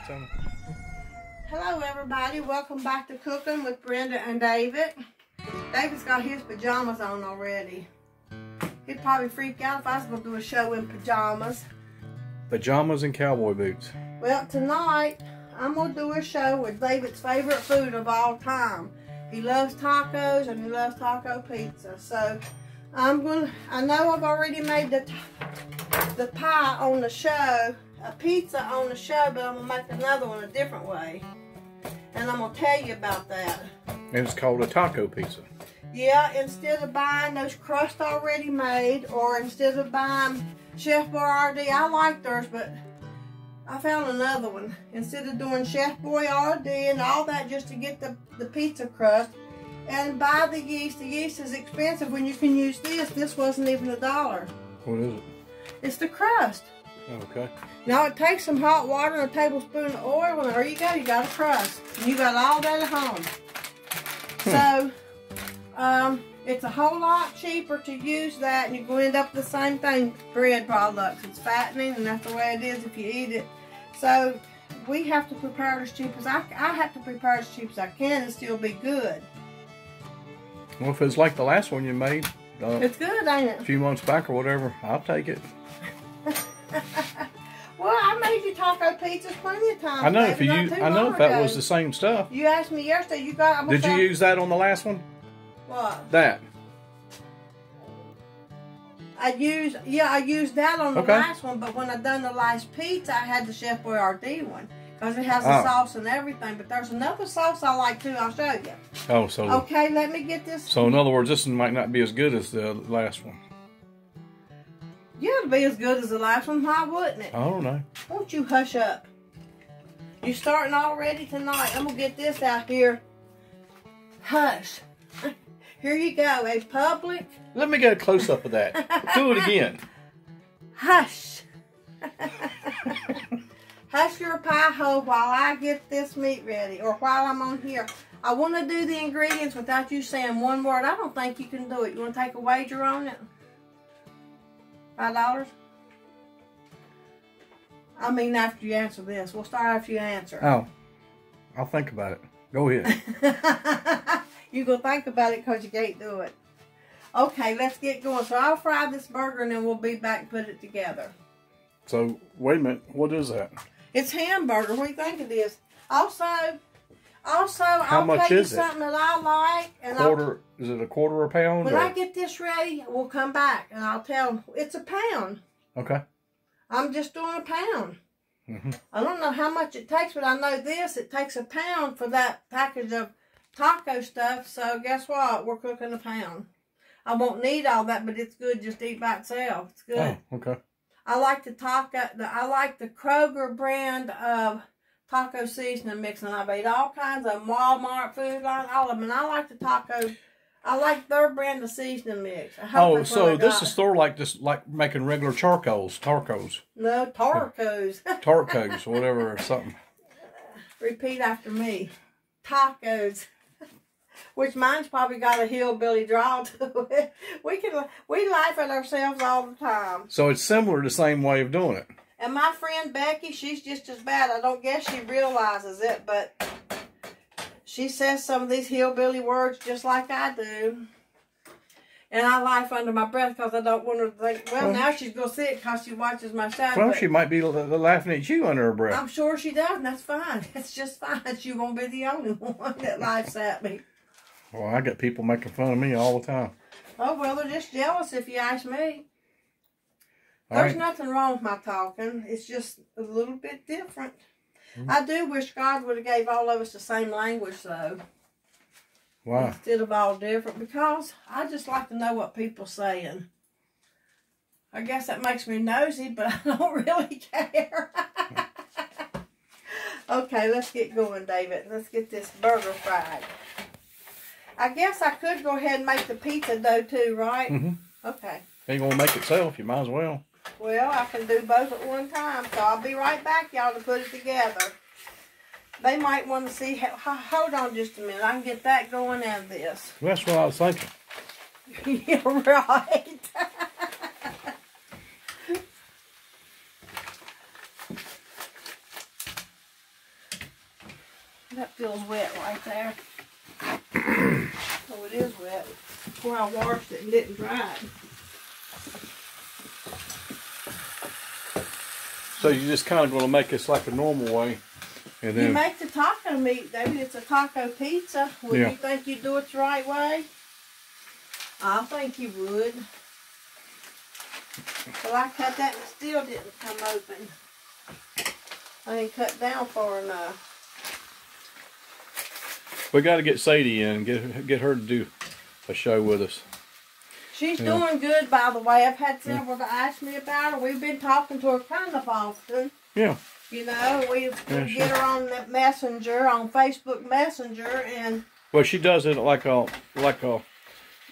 Tell me. Hello everybody, welcome back to Cooking with Brenda and David. David's got his pajamas on already. He'd probably freak out if I was going to do a show in pajamas. Pajamas and cowboy boots. Well, tonight I'm going to do a show with David's favorite food of all time. He loves tacos and he loves taco pizza. So I know I've already made the pie on the show, a pizza on the show, but I'm going to make another one a different way. And I'm going to tell you about that. And it's called a taco pizza. Yeah, instead of buying those crusts already made, or instead of buying Chef Boyardee, I like theirs, but I found another one. Instead of doing Chef Boyardee and all that just to get the pizza crust, and buy the yeast is expensive when you can use this. This wasn't even $1. What is it? It's the crust. Okay. Now it takes some hot water and a tablespoon of oil, and there you go. You got a crust. And you got all that at home. So, it's a whole lot cheaper to use that, and you're going to end up with the same thing, bread products. It's fattening, and that's the way it is if you eat it. So, we have to prepare it as cheap as I have to prepare it as cheap as I can and still be good. Well, if it's like the last one you made, it's good, ain't it? A few months back or whatever, I'll take it. Well, I made you taco pizzas plenty of times. I know if that was the same stuff. You asked me yesterday. Did you use that on the last one? What? That. I used that on the last one, but when I done the last pizza, I had the Chef Boyardee one because it has the sauce and everything. But there's another sauce I like too. I'll show you. Oh, so okay. Let me get this. So in other words, this one might not be as good as the last one. Yeah, it'll be as good as the last one. Why wouldn't it? I don't know. Won't you hush up? You starting already tonight? I'm gonna get this out here. Hush. Here you go. A public. Let me get a close up of that. Do it again. Hush. Hush your pie hole while I get this meat ready, or while I'm on here. I want to do the ingredients without you saying one word. I don't think you can do it. You want to take a wager on it? $5? I mean, after you answer this. We'll start after you answer. Oh, I'll think about it. Go ahead. You go think about it because you can't do it. Okay, let's get going. So I'll fry this burger and then we'll be back and put it together. So, wait a minute. What is that? It's hamburger. What do you think it is? Also, How I'll much tell you is it? something that I like. And Is it a quarter a pound? When I get this ready, we'll come back and I'll tell them it's a pound. Okay. I'm just doing a pound. Mm-hmm. I don't know how much it takes, but I know this. It takes a pound for that package of taco stuff. So guess what? We're cooking a pound. I won't need all that, but it's good just to eat by itself. It's good. Oh, okay. I like the Kroger brand of taco seasoning mix, and I've ate all kinds of Walmart food line, all of them. And I like I like their brand of seasoning mix. Oh, so this is sort of like making regular tarcos. No, tarcos. Tarcos, whatever, or something. Repeat after me. Tacos. Which mine's probably got a hillbilly drawl to it. We laugh at ourselves all the time. So it's similar to the same way of doing it. And my friend Becky, she's just as bad. I don't guess she realizes it, but she says some of these hillbilly words just like I do. And I laugh under my breath because I don't want her to think, well, now she's going to see it because she watches my show. Well, she might be laughing at you under her breath. I'm sure she does, and that's fine. It's just fine. She won't be the only one that laughs at me. Well, I get people making fun of me all the time. Oh, well, they're just jealous if you ask me. There's nothing wrong with my talking. It's just a little bit different. Mm-hmm. I do wish God would have gave all of us the same language, though. Why? Instead of all different. Because I just like to know what people are saying. I guess that makes me nosy, but I don't really care. Okay, let's get going, David. Let's get this burger fried. I guess I could go ahead and make the pizza dough too, right? Mm-hmm. Okay. Ain't gonna make itself. You might as well. Well, I can do both at one time, so I'll be right back, y'all, to put it together. They might want to see. Hold on just a minute. I can get that going out of this. Well, that's what I was thinking. You're right. That feels wet right there. Oh, it is wet. Before I washed it and didn't dry it. So you just kind of going to make this like a normal way. And then you make the taco meat, David. It's a taco pizza. Would you think you'd do it the right way? I think you would. Well, I cut that and it still didn't come open. I didn't cut down far enough. We got to get Sadie in and get her to do a show with us. She's doing good, by the way. I've had several to ask me about her. We've been talking to her kind of often. Yeah. You know, we get her on the Messenger, on Facebook Messenger, and well, she does it like a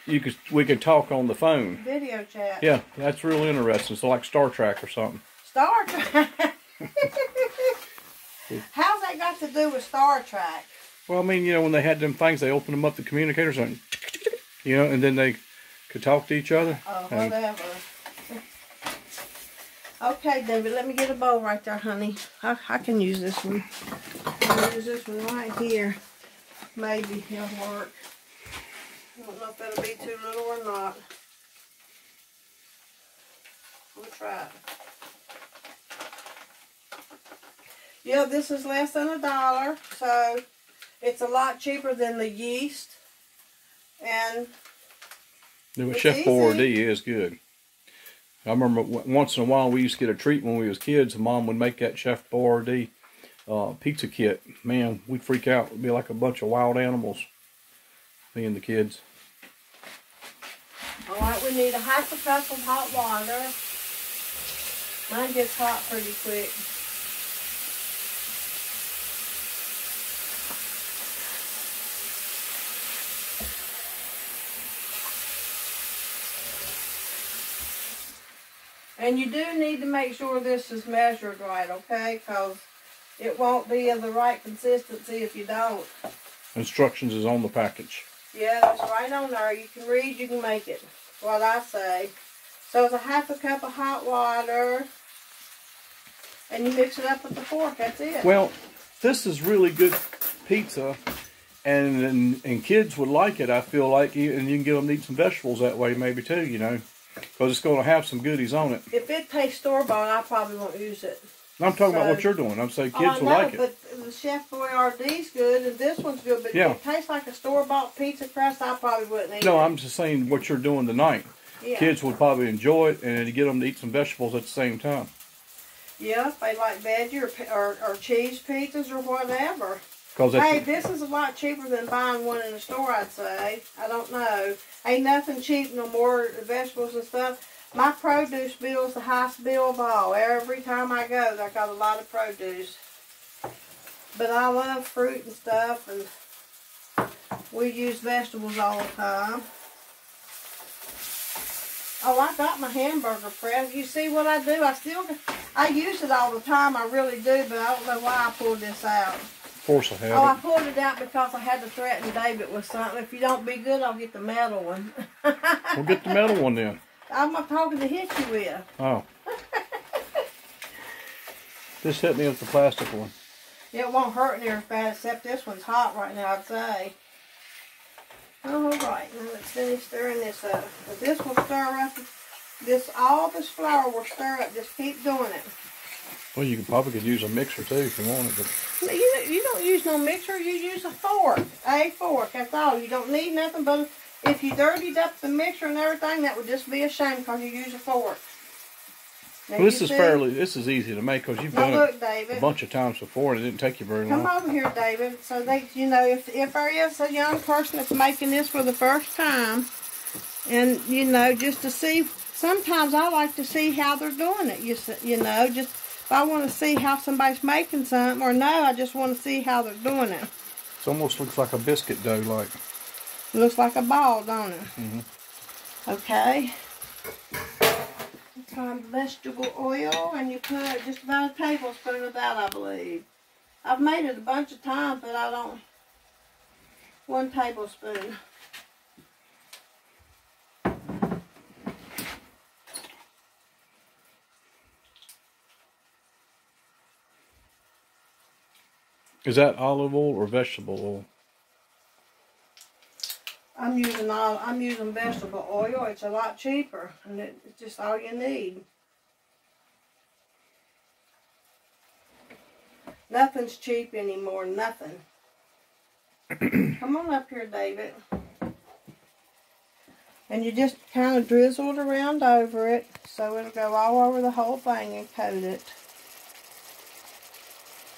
we could talk on the phone. Video chat. Yeah, that's real interesting. So like Star Trek or something. Star Trek. How's that got to do with Star Trek? Well, I mean, you know, when they had them things, they opened them up, the communicators, and you know, and then they could talk to each other. Oh, whatever. Okay, David, let me get a bowl right there, honey. I can use this one. I'll use this one right here. Maybe it'll work. I don't know if that'll be too little or not. We'll try it. Yeah, this is less than $1, so it's a lot cheaper than the yeast. And the Chef Boyardee is good. I remember once in a while we used to get a treat when we was kids. Mom would make that Chef Boyardee pizza kit. Man, we'd freak out. It'd be like a bunch of wild animals. Me and the kids. Alright, we need a half a cup of hot water. Mine gets hot pretty quick. And you do need to make sure this is measured right, okay? Because it won't be of the right consistency if you don't. Instructions is on the package. Yeah, it's right on there. You can read, you can make it. What I say. So it's a half a cup of hot water. And you mix it up with the fork. That's it. Well, this is really good pizza. And kids would like it, I feel like. And you can get them to eat some vegetables that way maybe too, you know. Because it's going to have some goodies on it. If it tastes store-bought, I probably won't use it. I'm talking about what you're doing. I'm saying kids will like it. But the Chef Boyardee's good, and this one's good. But if it tastes like a store-bought pizza crust, I probably wouldn't eat it. No, I'm just saying what you're doing tonight. Yeah. Kids would probably enjoy it, and get them to eat some vegetables at the same time. Yeah, if they like veggie or cheese pizzas or whatever. Hey, this is a lot cheaper than buying one in the store, I'd say. I don't know. Ain't nothing cheap no more, vegetables and stuff. My produce bill is the highest bill of all. Every time I go, I got a lot of produce. But I love fruit and stuff, and we use vegetables all the time. Oh, I got my hamburger press. You see what I do? I use it all the time. I really do, but I don't know why I pulled this out. Of course I have. Oh, I pulled it out because I had to threaten David with something. If you don't be good, I'll get the metal one. We'll get the metal one then. I'm not talking to hit you with. Oh. This hit me with the plastic one. It won't hurt near as bad, except this one's hot right now, I'd say. All right, now let's finish stirring this up. But this will stir up. All this flour will stir up. Just keep doing it. Well, you could use a mixer too if you wanted. But you don't use no mixer. You use a fork. A fork. That's all. You don't need nothing but. If you dirtied up the mixer and everything, that would just be a shame because you use a fork. Now, well, this is easy to make because you've done it a bunch of times before and it didn't take you very long. Come over here, David. So if there is a young person that's making this for the first time, and just to see, sometimes I like to see how they're doing it. Just if I want to see how somebody's making something, or no, I just want to see how they're doing it. It almost looks like a biscuit dough, like. Looks like a ball, don't it? Mm-hmm. Okay. Some vegetable oil, and you put just about a tablespoon of that, I believe. I've made it a bunch of times, but I don't. 1 tablespoon. Is that olive oil or vegetable oil? I'm using vegetable oil. It's a lot cheaper, and it's just all you need. Nothing's cheap anymore. Nothing. Come on up here, David. And you just kind of drizzle it around over it, so it'll go all over the whole thing and coat it.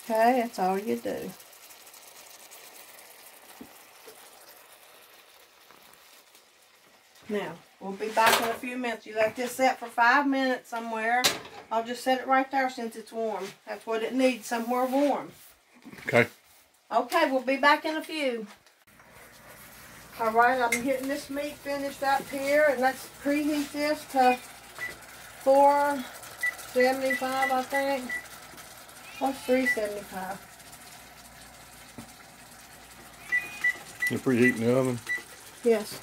Okay, that's all you do. Now, we'll be back in a few minutes. You let this set for 5 minutes somewhere. I'll just set it right there since it's warm. That's what it needs, somewhere warm. Okay. Okay, we'll be back in a few. Alright, I'm getting this meat finished up here, and let's preheat this to 475, I think. What's 375? You're preheating the oven? Yes.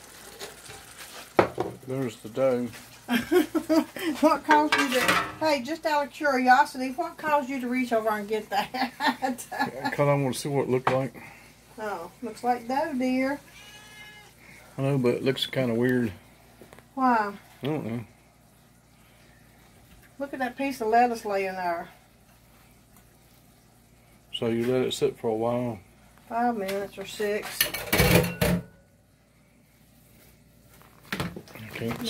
There's the dough. What caused you to, hey, just out of curiosity, what caused you to reach over and get that? Because I want to see what it looked like. Oh, looks like dough, dear. I know, but it looks kind of weird. Why? I don't know. Look at that piece of lettuce laying there. So you let it sit for a while. 5 minutes or 6.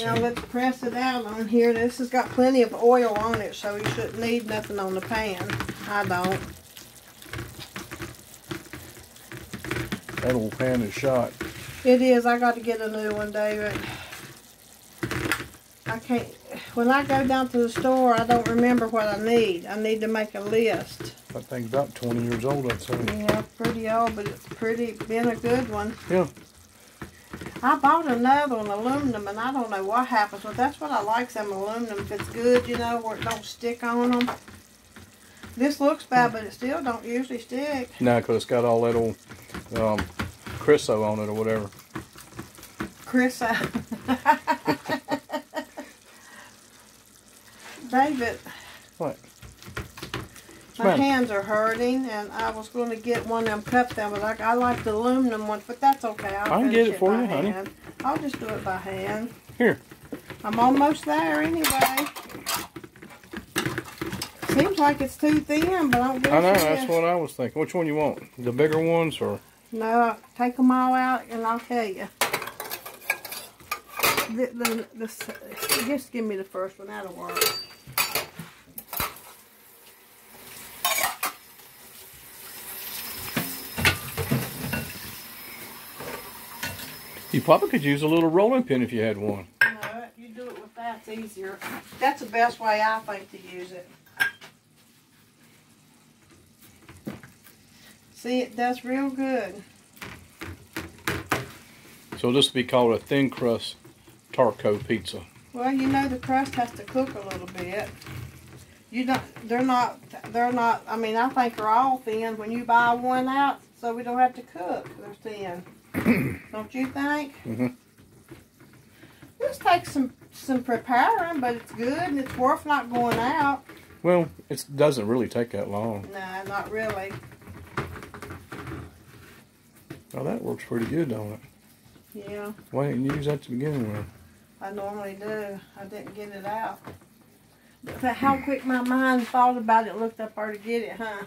Now let's press it out on here. This has got plenty of oil on it, so you shouldn't need nothing on the pan. I don't. That old pan is shot. It is. I got to get a new one, David. I can't. When I go down to the store, I don't remember what I need. I need to make a list. That thing's about 20 years old, I'd say. Yeah, pretty old, but it's been a good one. Yeah. I bought another one, aluminum, and I don't know what happens, but that's what I like, some aluminum. If it's good, you know, where it don't stick on them. This looks bad, but it still don't usually stick. No, because it's got all that old Crisso on it or whatever. Crisso. David. What? My hands are hurting, and I was going to get one of them cups down, but I like the aluminum ones, but that's okay. I can get it for you, honey. I'll just do it by hand. Here. I'm almost there anyway. Seems like it's too thin, but I don't I know, that's what I was thinking. Which one you want? The bigger ones or? No, take them all out, and I'll tell you. Just give me the first one. That'll work. You probably could use a little rolling pin if you had one. No, you do it with that. It's easier. That's the best way I think to use it. See, it does real good. So this would be called a thin crust taco pizza. Well, you know the crust has to cook a little bit. You don't. They're not. I mean, I think they're all thin when you buy one out, so we don't have to cook. They're thin. Don't you think? Mm-hmm. This takes some preparing, but it's good and it's worth not going out. Well, it doesn't really take that long. No, not really. Oh, that works pretty good, don't it? Yeah. Why didn't you use that to begin with? I normally do. I didn't get it out. But how quick my mind thought about it, looked up there to get it, huh?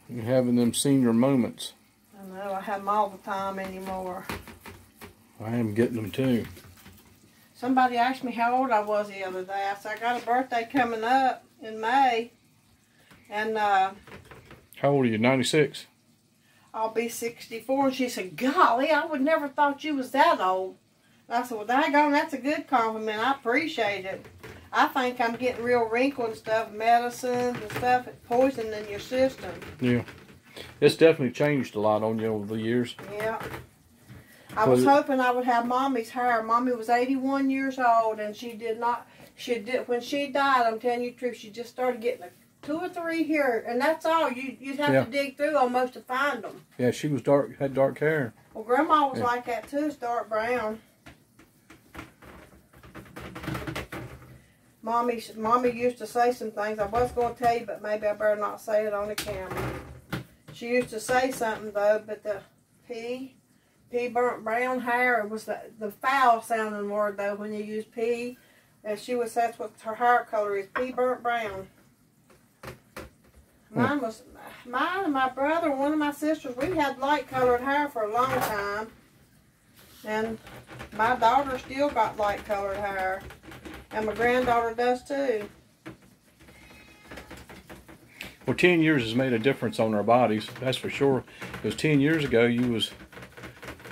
You're having them senior moments. I know, I have them all the time anymore. I am getting them too. Somebody asked me how old I was the other day. I said, I got a birthday coming up in May. And how old are you, 96? I'll be 64. And she said, golly, I would never thought you was that old. And I said, well, daggone, that's a good compliment. I appreciate it. I think I'm getting real wrinkled and stuff, medicines and stuff, it's poisoning your system. Yeah. It's definitely changed a lot on you over the years. Yeah. I was hoping I would have Mommy's hair. Mommy was 81 years old, and when she died, I'm telling you the truth, she just started getting 2 or 3 here, and that's all. You'd have to dig through almost to find them. Yeah, she was had dark hair. Well, Grandma was like that too, it's dark brown. Mommy used to say some things. I was going to tell you, but maybe I better not say it on the camera. She used to say something, though, but the pea burnt brown hair, it was the foul-sounding word, though, when you use pea. And she would say that's what her hair color is, pea burnt brown. Mine and my brother, one of my sisters, we had light-colored hair for a long time. And my daughter still got light-colored hair. And my granddaughter does, too. Well, 10 years has made a difference on our bodies, that's for sure. Because 10 years ago, you was,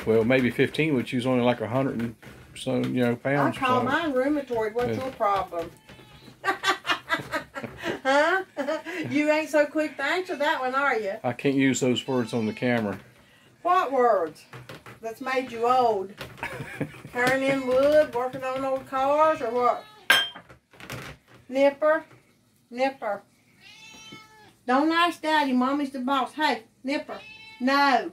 well, maybe 15, which you was only like 100 and some, pounds. I call mine rheumatoid. What's your problem? Huh? You ain't so quick to answer that one, are you? I can't use those words on the camera. What words? That's made you old. Turning in wood, working on old cars, or what? Nipper. Nipper. Don't ask Daddy. Mommy's the boss. Hey, Nipper. No.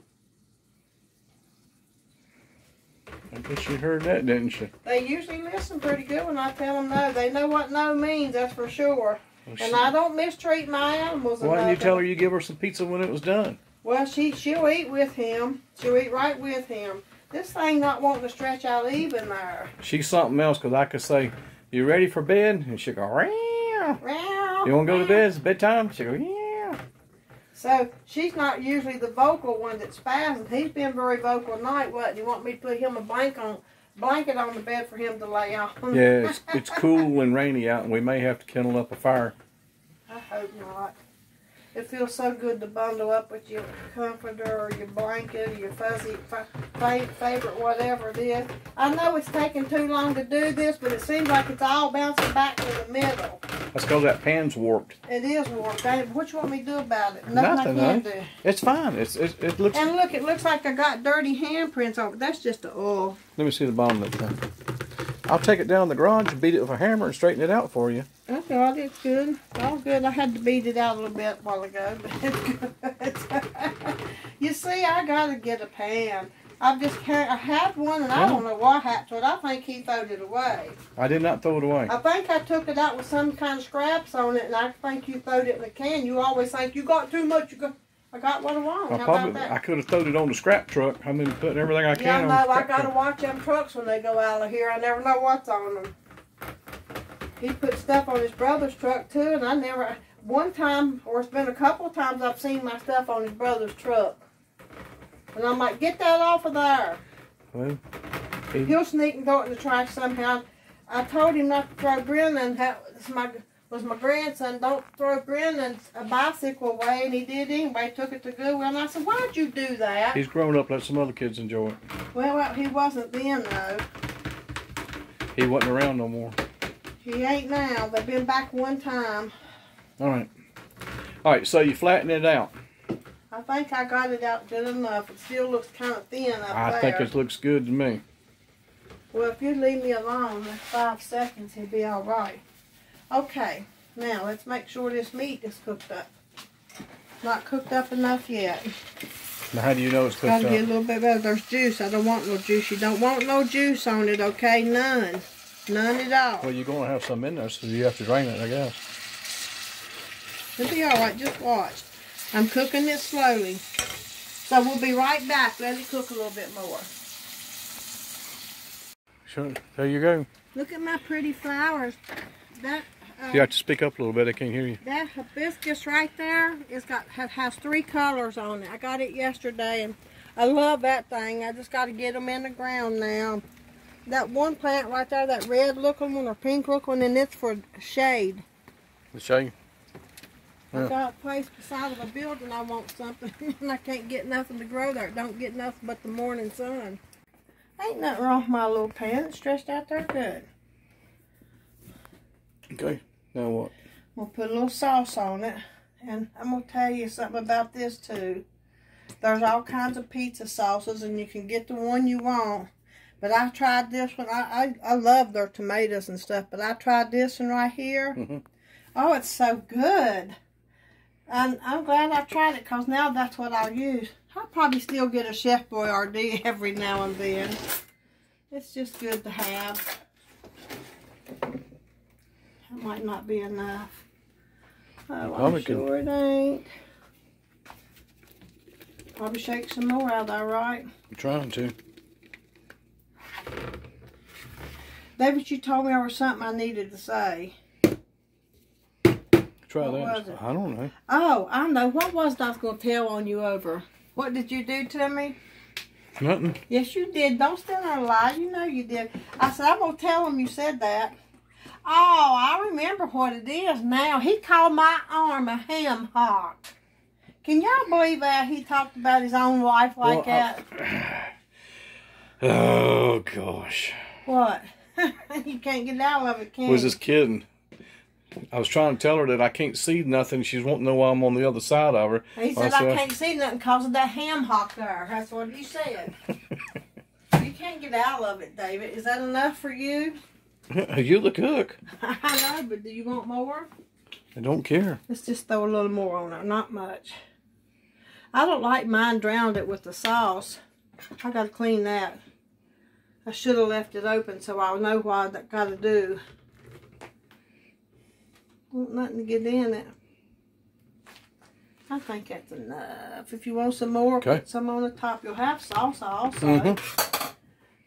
I guess you heard that, didn't you? They usually listen pretty good when I tell them no. They know what no means, that's for sure. Well, and I don't mistreat my animals. Why didn't you tell her you give her some pizza when it was done? Well, she'll eat with him. She'll eat right with him. This thing not wanting to stretch out even there. She's something else, because I could say, you ready for bed? And she'll go, meow. You want to go to bed? It's bedtime? She'll go, yeah. So, she's not usually the vocal one that spazzes. He's been very vocal at night. What, do you want me to put him a blanket on the bed for him to lay on? Yeah, it's cool and rainy out, and we may have to kindle up a fire. I hope not. It feels so good to bundle up with your comforter or your blanket or your fuzzy favorite, whatever it is. I know it's taking too long to do this, but it seems like it's all bouncing back to the middle. That's because that pan's warped. It is warped. What you want me to do about it? Nothing I can do. It's fine. It looks. And look, it looks like I got dirty handprints on it. That's just the oil. Let me see the bottom of it. I'll take it down in the garage and beat it with a hammer and straighten it out for you. That's all. It's good. All good. I had to beat it out a little bit a while ago, but it's good. You see, I gotta get a pan. I had one, and I don't know what happened to it. I think he threw it away. I did not throw it away. I think I took it out with some kind of scraps on it, and I think you threw it in the can. You always think you got too much. I got what I want. I could have thrown it on the scrap truck. I've been putting everything I can on the scrap truck. I gotta watch them trucks when they go out of here. I never know what's on them. He put stuff on his brother's truck too, and I never. One time, or it's been a couple of times, I've seen my stuff on his brother's truck. And I'm like, get that off of there. Well, he'll sneak and throw it in the trash somehow. I told him not to throw Brendan. Was my grandson, don't throw Brendan a bicycle away, and he did anyway. Took it to Goodwill, and I said, why'd you do that? He's grown up. Let some other kids enjoy it. Well, he wasn't then, though. He wasn't around no more. He ain't now. They've been back one time. All right, so you flatten it out. I think I got it out good enough. It still looks kind of thin up there. I think it looks good to me. Well, if you leave me alone 5 seconds, it'll be all right. Okay, now let's make sure this meat is cooked up. Not cooked up enough yet. Now, how do you know it's cooked up? Gotta get a little bit better. There's juice. I don't want no juice. You don't want no juice on it, okay? None. None at all. Well, you're going to have some in there, so you have to drain it, I guess. It'll be all right. Just watch. I'm cooking it slowly. So we'll be right back. Let it cook a little bit more. Sure. There you go. Look at my pretty flowers. That you have to speak up a little bit. I can't hear you. That hibiscus right there has 3 colors on it. I got it yesterday, and I love that thing. I just got to get them in the ground now. That one plant right there, that red looking one or pink looking one, and it's for shade. The shade? Yeah. I got a place beside of a building I want something, and I can't get nothing to grow there. It don't get nothing but the morning sun. Ain't nothing wrong with my little pan. It's stretched out there good. Okay, now what? We'll put a little sauce on it, and I'm going to tell you something about this too. There's all kinds of pizza sauces, and you can get the one you want. But I tried this one. I love their tomatoes and stuff, but I tried this one right here. Mm-hmm. Oh, it's so good. And I'm glad I tried it, because now that's what I'll use. I'll probably still get a Chef Boyardee every now and then. It's just good to have. That might not be enough. Oh, Probably I'm sure it ain't. Probably shake some more out there, right? I'm trying to. David, you told me there was something I needed to say. Try What that. was it? I don't know. Oh, I know. What was it I was going to tell on you over? What did you do to me? Nothing. Yes, you did. Don't stand there and lie. You know you did. I said, I'm going to tell him you said that. Oh, I remember what it is now. He called my arm a ham hock. Can y'all believe that? He talked about his own wife like that. Oh, gosh. What? You can't get out of it, can you? Was just kidding. I was trying to tell her that I can't see nothing. She's wanting to know why I'm on the other side of her. He said, I can't see nothing because of that ham hock there. That's what he said. You can't get out of it, David. Is that enough for you? You're the cook. I know, but do you want more? I don't care. Let's just throw a little more on there. Not much. I don't like mine drowned it with the sauce. I got to clean that. I should have left it open so I know what I got to do. Want nothing to get in it. I think that's enough. If you want some more, okay. Put some on the top. You'll have salsa also.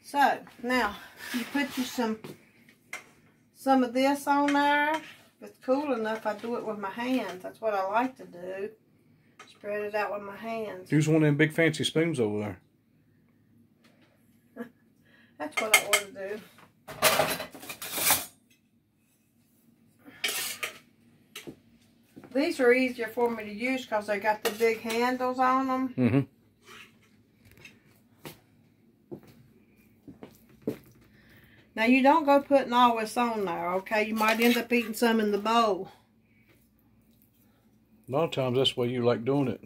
So, now, you put you some of this on there. If it's cool enough, I do it with my hands. That's what I like to do. Spread it out with my hands. Use one of them big fancy spoons over there. That's what I want to do. These are easier for me to use because they got the big handles on them. Now, you don't go putting all this on there, okay? You might end up eating some in the bowl. A lot of times that's the way you like doing it.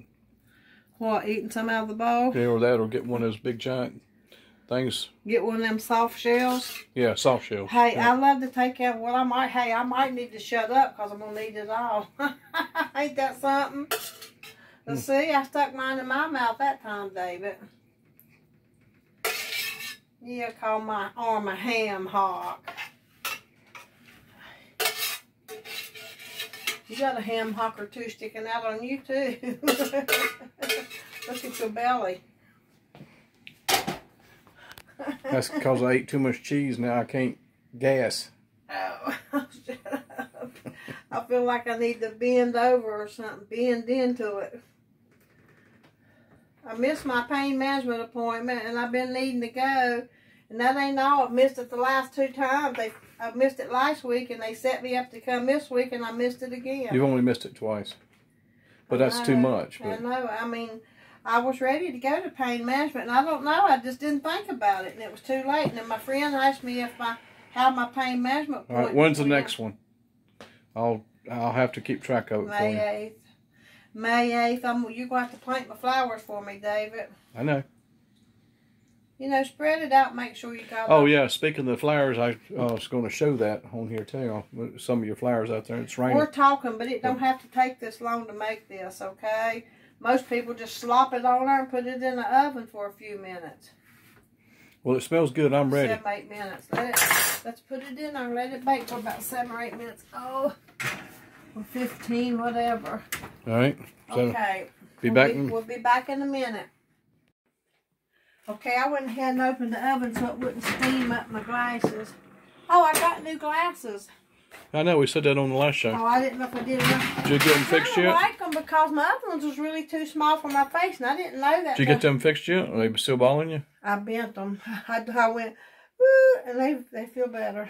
What, eating some out of the bowl? Yeah, or that, or get one of those big giant things. Get one of them soft shells? Yeah, soft shells. Hey, yeah. I love to take out what I might need to shut up because I'm going to need it all. Ain't that something? Let's see, I stuck mine in my mouth that time, David. Yeah, call my arm a ham hock. You got a ham hock or two sticking out on you too. Look at your belly. That's because I ate too much cheese. Now I can't gas. Oh, shut up. I feel like I need to bend over or something. Bend into it. I missed my pain management appointment and I've been needing to go. And that ain't all. I've missed it the last 2 times. I missed it last week and they set me up to come this week and I missed it again. You've only missed it twice. But that's too much. But. I know. I mean, I was ready to go to pain management and I don't know. I just didn't think about it and it was too late. And then my friend asked me how my pain management appointment. All right, when's the next one? I'll have to keep track of it for you. May 8th. May 8th. You're going to have to plant my flowers for me, David. I know. You know, spread it out. Make sure you got. Oh yeah. Speaking of the flowers, I was going to show that on here too. Some of your flowers out there. It's raining. We're talking, but it don't have to take this long to make this. Okay. Most people just slop it on there and put it in the oven for a few minutes. Well, it smells good. I'm ready. 7, 8 minutes. Let's put it in there and let it bake for about 7 or 8 minutes. Oh, or 15, whatever. All right. So okay. We'll be back in a minute. Okay, I went ahead and opened the oven so it wouldn't steam up my glasses. Oh, I got new glasses. I know, we said that on the last show. Oh, I didn't know if I did enough. Did you get them fixed yet? I like them because my other ones was really too small for my face, and I didn't know that. Did you get them fixed yet? Are they still bothering you? I bent them. I went, woo, and they feel better.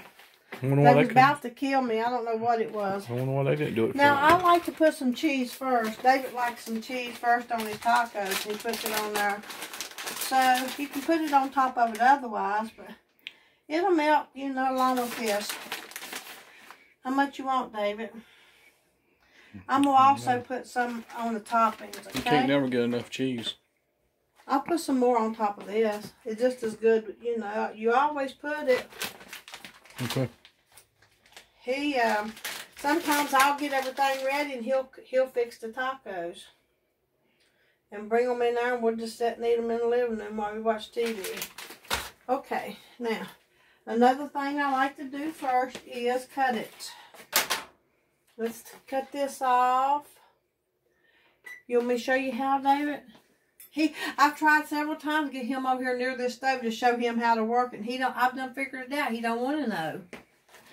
I wonder why they was about to kill me. I don't know what it was. I wonder why they didn't do it for Now, you. I like to put some cheese first. David likes some cheese first on his tacos. He puts it on there. So, you can put it on top of it otherwise, but it'll melt, you know, along with this. How much you want, David? I'm going to also put some on the toppings, okay? You can't never get enough cheese. I'll put some more on top of this. It's just as good, you know. You always put it. Okay. Sometimes I'll get everything ready and he'll fix the tacos. And bring them in there and we'll just sit and eat them in the living room while we watch TV. Okay, now, Another thing I like to do first is cut it. Let's cut this off. You want me to show you how, David? I've tried several times to get him over here near this stove to show him how to work it. I've done figured it out. He don't want to know.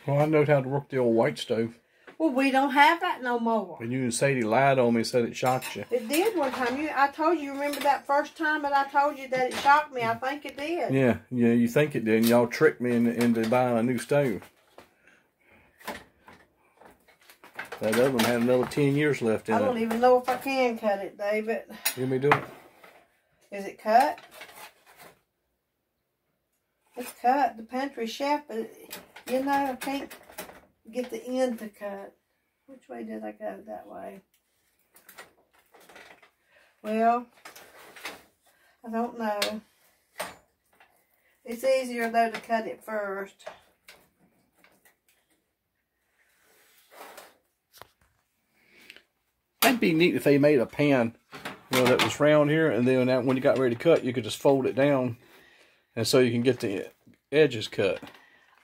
Well, I know how to work the old white stove. Well, we don't have that no more. And you and Sadie lied on me and said it shocked you. It did one time. I told you, remember that first time that I told you that it shocked me? I think it did. Yeah, you think it did. And y'all tricked me into buying a new stove. That other one had another 10 years left in it. I don't even know if I can cut it, David. Let me do it. Is it cut? It's cut. The pantry chef, but you know, I can't get the end to cut. Which way did I go? That way. Well, I don't know. It's easier though to cut it first. That'd be neat if they made a pan, that was round here, and then when you got ready to cut, you could just fold it down, and so you can get the edges cut.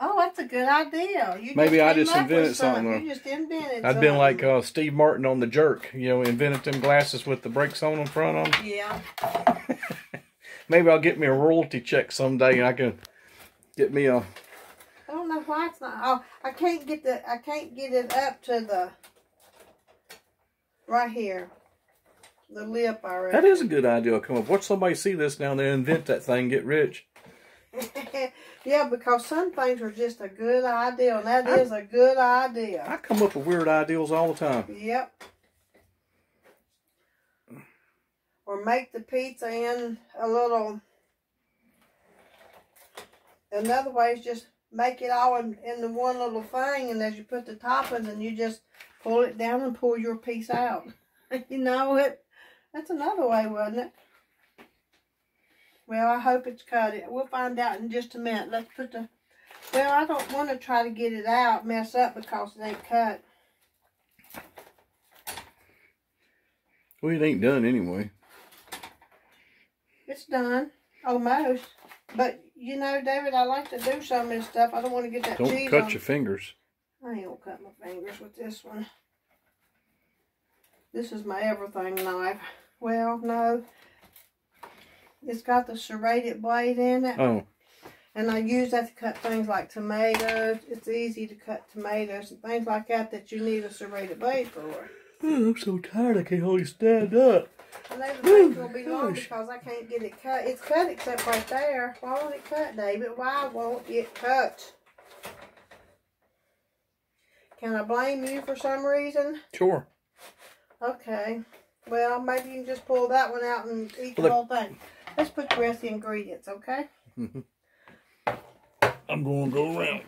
Oh, that's a good idea. Maybe I just invented something. You just invented I'd been like Steve Martin on The Jerk, invented them glasses with the brakes on front of them. Yeah. Maybe I'll get me a royalty check someday, and I can get me a. I don't know why it's not. Oh, I can't get it up to the right here. The lip already. That is a good idea. Come up. Watch somebody see this down there, invent that thing, get rich. Yeah, because some things are just a good idea, and that is a good idea. I come up with weird ideas all the time. Yep. Or make the pizza in a little. Another way is just make it all in the one little thing, and as you put the toppings, and you just pull it down and pull your piece out. That's another way, wasn't it? Well, I hope it's cut. We'll find out in just a minute. Let's put the... Well, I don't want to try to get it out, mess up, because it ain't cut. Well, it ain't done anyway. It's done. Almost. But, David, I like to do some of this stuff. I don't want to get that cheese on. Don't cut your fingers. I ain't gonna cut my fingers with this one. This is my everything knife. Well, no. It's got the serrated blade in it. Oh. And I use that to cut things like tomatoes. It's easy to cut tomatoes and things like that you need a serrated blade for. Oh, I'm so tired I can't hardly stand up. And those things will be long because I can't get it cut. It's cut except right there. Why won't it cut, David? Why won't it cut? Can I blame you for some reason? Sure. Okay. Well, maybe you can just pull that one out and eat the whole thing. Let's put the rest of the ingredients, okay? I'm going to go around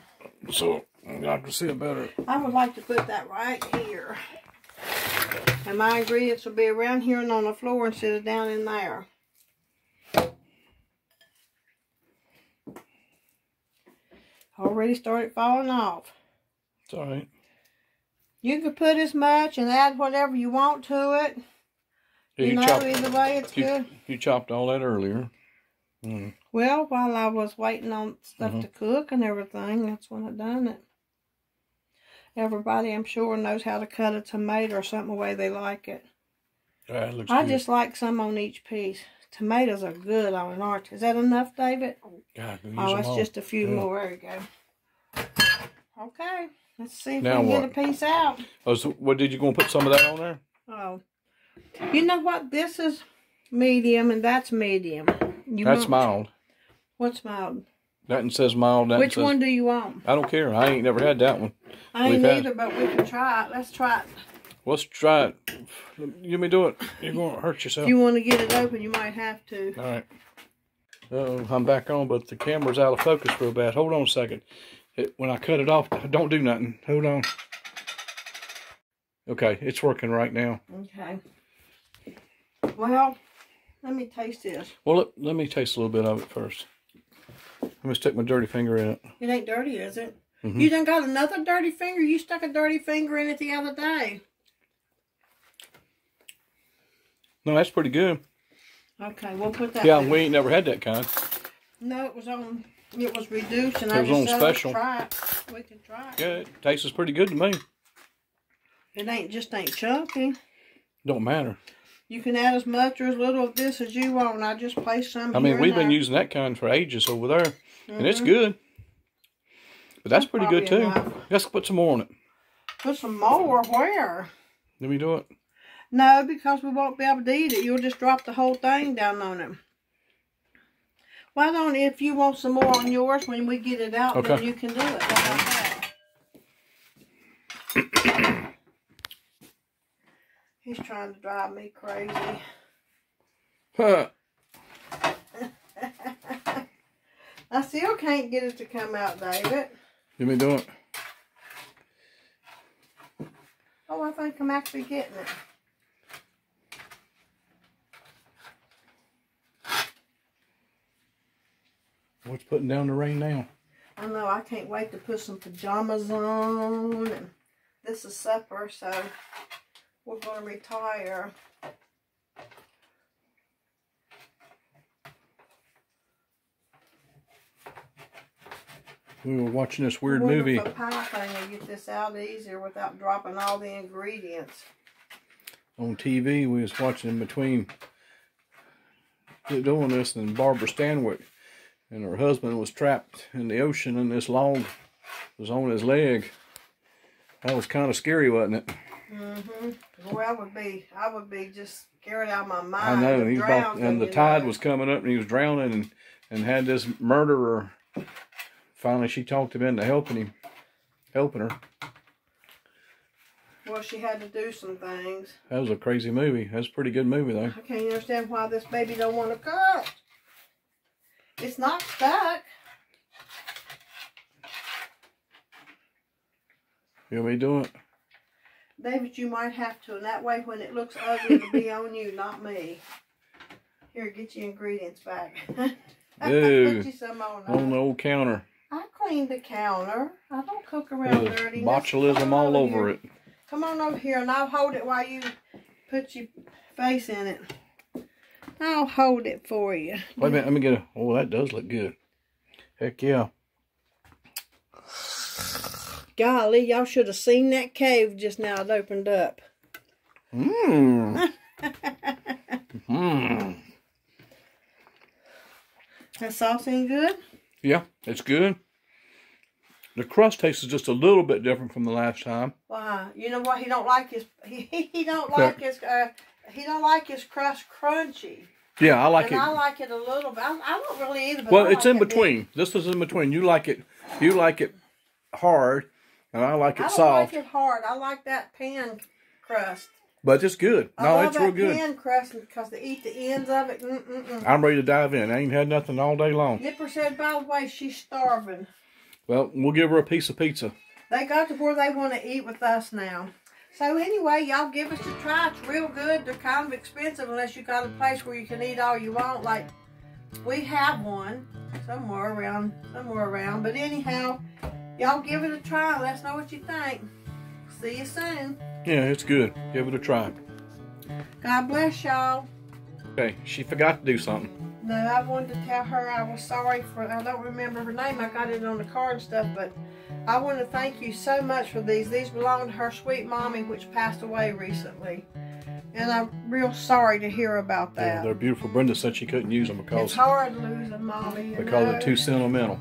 so I can see it better. I would like to put that right here. And my ingredients will be around here and on the floor instead of down in there. Already started falling off. It's all right. You can put as much and add whatever you want to it. Yeah, either way it's good. You chopped all that earlier. Mm. Well, while I was waiting on stuff to cook and everything, that's when I done it. Everybody, I'm sure, knows how to cut a tomato or something the way they like it. That looks I good. just like some on each piece. Tomatoes are good on an arch. Is that enough, David? God, oh, that's just a few more. There you go. Okay. Let's see if now we can what? get a piece out. Oh, so what did you going to put some of that on there? Oh. You know what? This is medium and that's medium. That's mild. What's mild? That one says mild. That Which one do you want? I don't care. I ain't never had that one. I ain't either, but we can try it. Let's try it. Let's try it. Let me do it. You're going to hurt yourself. If you want to get it open, you might have to. All right. I'm back on, but the camera's out of focus real bad. Hold on a second. When I cut it off, don't do nothing. Hold on. Okay, it's working right now. Okay. Well, let me taste this. Well, let me taste a little bit of it first. Let me stick my dirty finger in it. It ain't dirty, is it? You done got another dirty finger? You stuck a dirty finger in it the other day. No, that's pretty good. Okay, we'll put that Yeah, there. we ain't never had that kind. No, it was on It was reduced, and It I was just on said, special. Let's try it. We can try it. Yeah, it tastes pretty good to me. It ain't chunky. Don't matter. You can add as much or as little of this as you want. I just placed some. I mean, here we've and been there. using that kind for ages over there, and it's good. But that's pretty good too. Enough. Let's put some more on it. Put some more where? Let me do it. No, because we won't be able to eat it. You'll just drop the whole thing down on it. Why don't, if you want some more on yours when we get it out, then you can do it. How about that? He's trying to drive me crazy. Huh. I still can't get it to come out, David. Let me do it. Oh, I think I'm actually getting it. What's putting down the rain now? I know, I can't wait to put some pajamas on. And this is supper, so we're going to retire. We were watching this weird movie. A pie thing to get this out easier without dropping all the ingredients. On TV, we was watching in between doing this, and Barbara Stanwyck and her husband was trapped in the ocean, and this log was on his leg. That was kind of scary, wasn't it? Boy, I would be just scared out of my mind. I know, and the tide was coming up, and he was drowning, and had this murderer. Finally, she talked him into helping her. Well, she had to do some things. That was a crazy movie. That's a pretty good movie, though. I can't understand why this baby don't want to cut. It's not stuck. You want me to do it? David, you might have to, and that way when it looks ugly, it'll be on you, not me. Here, get your ingredients back. Ew. Put you some on the old counter. I cleaned the counter. I don't cook around dirty. Botulism all over it. Come on over here, and I'll hold it while you put your face in it. I'll hold it for you. Wait a minute, let me get a... Oh, that does look good. Heck yeah. Golly, y'all should have seen that cave just now. It opened up. Mmm. That sauce ain't good? Yeah, it's good. The crust tastes just a little bit different from the last time. Why? You know what? He don't like his he don't like his crust crunchy. Yeah, I like it. I like it a little bit. I don't really either. But well, it's in between. This is in between. You like it hard, and I like it soft. I don't like it hard. I like that pan crust. But it's good. No, it's real good. Pan crust because they eat the ends of it. I'm ready to dive in. I ain't had nothing all day long. Nipper said, by the way, she's starving. Well, we'll give her a piece of pizza. They got to where they want to eat with us now. So anyway, y'all give us a try. It's real good. They're kind of expensive unless you got a place where you can eat all you want. Like we have one somewhere around. But anyhow, y'all give it a try. Let us know what you think. See you soon. Yeah, it's good. Give it a try. God bless y'all. Okay, she forgot to do something. No, I wanted to tell her I was sorry for, I don't remember her name. I got it on the card and stuff, but I want to thank you so much for these. These belong to her sweet mommy, which passed away recently. And I'm real sorry to hear about that. Yeah, they're beautiful. Brenda said she couldn't use them because it's hard losing mommy. Because they're too sentimental.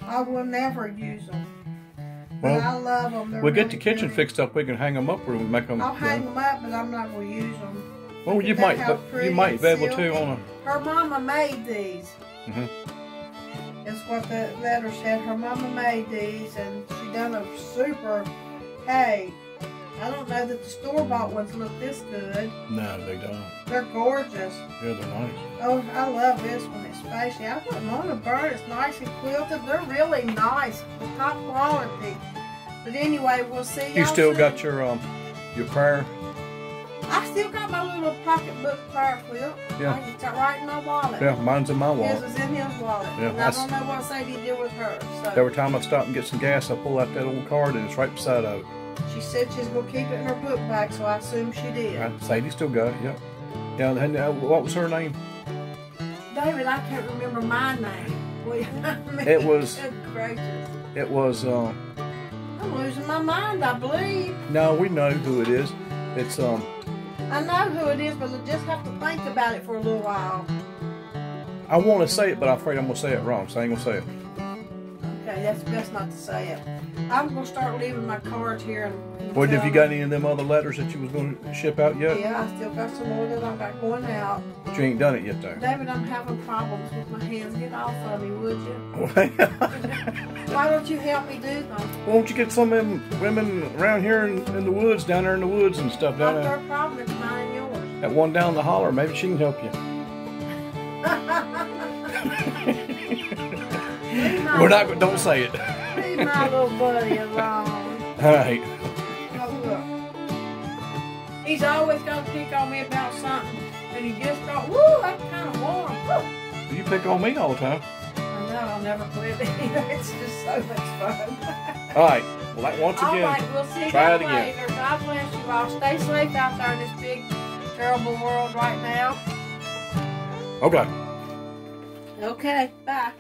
I will never use them. Well, but I love them. We'll get the kitchen fixed up. We can hang them up or make them. I'll hang them up, but I'm not going to use them. Well, you might be able to on a... Her mama made these. That's what the letter said. Her mama made these, and she done a super... Hey, I don't know that the store-bought ones look this good. No, they don't. They're gorgeous. Yeah, they're nice. Oh, I love this one especially. I put them on a bird. It's nice and quilted. They're really nice. Top quality. But anyway, we'll see y'all. You still soon. got your prayer? I still got my little pocketbook prayer quilt. Yeah. I just got right in my wallet. Yeah, mine's in my wallet. His was in his wallet. Yeah, and I don't know what Sadie did with hers. So. Every time I stop and get some gas, I pull out that old card and it's right beside of it. She said she's going to keep it in her book bag, so I assume she did. Right. Sadie still got it, yeah. Yeah, and what was her name? David, I can't remember my name. It was. Good gracious. It was. I'm losing my mind, I believe. No, we know who it is. It's I know who it is, but I just have to think about it for a little while. I want to say it, but I'm afraid I'm gonna say it wrong, so I ain't gonna say it. Okay, that's best not to say it. I'm gonna start leaving my cards here. And Well, have you got any of them other letters that you was gonna ship out yet? Yeah, I still got some more that I got going out. But you ain't done it yet, though. David, I'm having problems with my hands. Get off of me, would you? Why don't you help me do them? Won't you get some of them women around here in the woods, down there in the woods and stuff down Not there? their problem, it's mine and yours. That one down the holler, maybe she can help you. Don't say it. Leave my little buddy alone. All right. Oh, look. He's always got to pick on me about something, and he just thought, woo, that's kind of warm. Woo. You pick on me all the time. I know, I'll never quit. It's just so much fun. All right. Well, once again, all right, we'll see try you it again. later. God bless you all. Stay safe out there in this big, terrible world right now. Okay. Okay, bye.